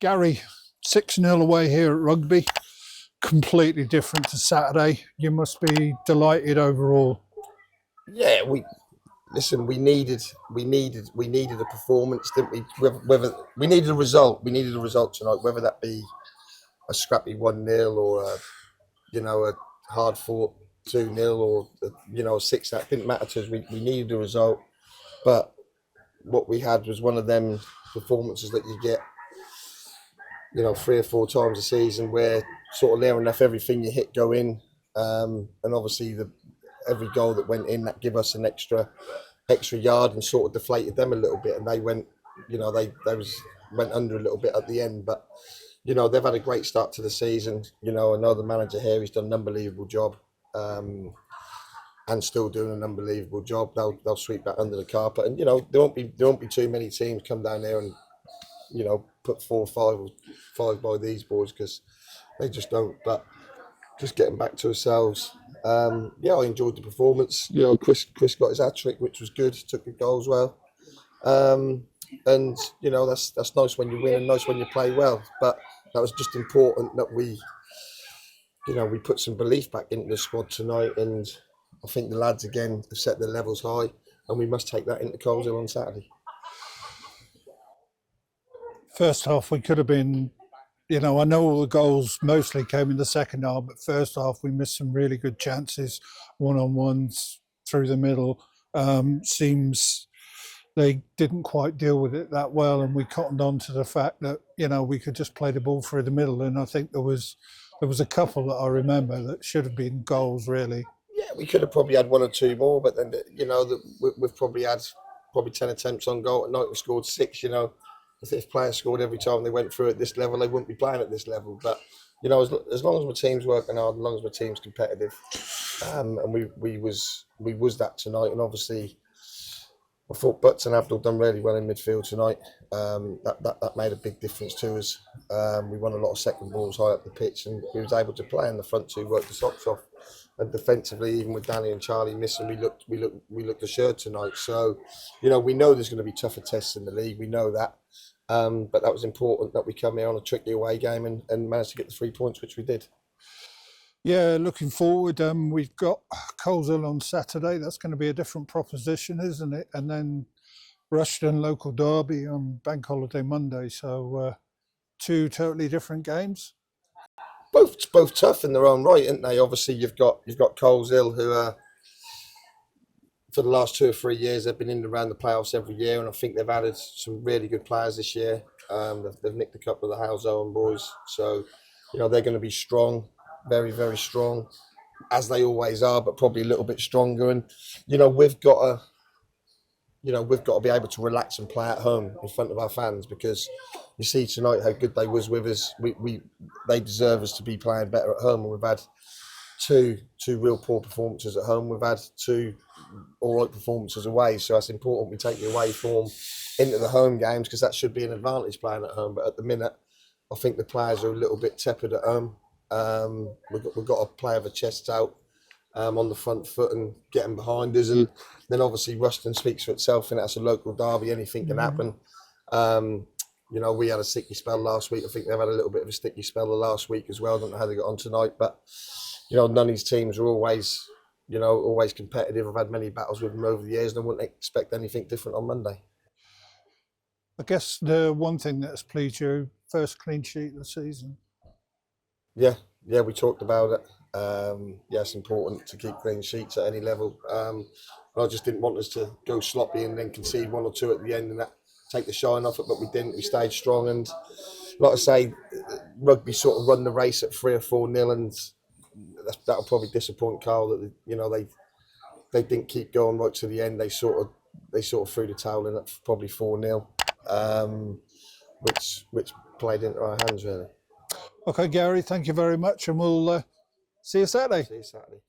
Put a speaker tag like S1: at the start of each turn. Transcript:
S1: Gary, 6-0 away here at Rugby. Completely different to Saturday. You must be delighted overall.
S2: Yeah, we needed a performance, didn't we? Whether we needed a result, tonight. Whether that be a scrappy 1-0 or a hard fought 2-0 or a 6. That didn't matter to us. We needed a result, but what we had was one of them performances that you get 3 or 4 times a season, where sort of near enough everything you hit go in, and obviously every goal that went in, that give us an extra yard and sort of deflated them a little bit, and they went went under a little bit at the end. But they've had a great start to the season. I know the manager here, he's done an unbelievable job, and still doing an unbelievable job. They'll sweep that under the carpet, and there won't be too many teams come down there and put 4 or 5 by these boys, because they just don't. But just getting back to ourselves, I enjoyed the performance. Chris got his hat-trick, which was good. Took the goal as well, and that's nice when you win and nice when you play well. But that was just important that we put some belief back into the squad tonight, and I think the lads again have set their levels high, and we must take that into Coleshill on Saturday.
S1: First half, we could have been, I know all the goals mostly came in the second half, but first half we missed some really good chances, one-on-ones through the middle. Seems they didn't quite deal with it that well, and we cottoned on to the fact that, we could just play the ball through the middle, and I think there was a couple that I remember that should have been goals, really.
S2: Yeah, we could have probably had 1 or 2 more, but then, we've probably had 10 attempts on goal. At night we scored 6, If players scored every time they went through at this level, they wouldn't be playing at this level. But as long as my team's working hard, as long as my team's competitive, and we was that tonight. And obviously, I thought Butts and Abdul done really well in midfield tonight. That made a big difference to us. We won a lot of second balls high up the pitch, and we was able to play in the front 2, work the socks off. And defensively, even with Danny and Charlie missing, we looked assured tonight. So, we know there's going to be tougher tests in the league. We know that. But that was important that we come here on a tricky away game and managed to get the 3 points, which we did.
S1: Yeah, looking forward. We've got Coleshill on Saturday. That's going to be a different proposition, isn't it? And then Rushden local derby on Bank Holiday Monday. So 2 totally different games.
S2: Both tough in their own right, aren't they? Obviously, you've got Coleshill, who are, for the last 2 or 3 years, they've been in and around the playoffs every year, and I think they've added some really good players this year. They've nicked a couple of the House Owen boys, so they're going to be strong, very, very strong, as they always are, but probably a little bit stronger. And we've got to be able to relax and play at home in front of our fans, because you see tonight how good they was with us. They deserve us to be playing better at home, and we've had two real poor performances at home. We've had 2 all right performances away, so it's important we take the away form into the home games, because that should be an advantage playing at home. But at the minute, I think the players are a little bit tepid at home. We've got to play with our chests out, on the front foot, and get them behind us. And then obviously Rushden speaks for itself, and that's a local derby. Anything can happen. We had a sticky spell last week. I think they've had a little bit of a sticky spell the last week as well. I don't know how they got on tonight, but none of these teams are always competitive. I've had many battles with them over the years, and I wouldn't expect anything different on Monday.
S1: I guess the one thing that's pleased you, first clean sheet of the season.
S2: Yeah, we talked about it. It's important to keep clean sheets at any level. I just didn't want us to go sloppy and then concede 1 or 2 at the end and that take the shine off it, but we didn't. We stayed strong, and like I say, Rugby sort of run the race at 3 or 4-0, and that'll probably disappoint Carl that they didn't keep going right to the end. They sort of threw the towel in at probably 4-0, which played into our hands really.
S1: Okay, Gary, thank you very much, and we'll see you Saturday.
S2: See you Saturday.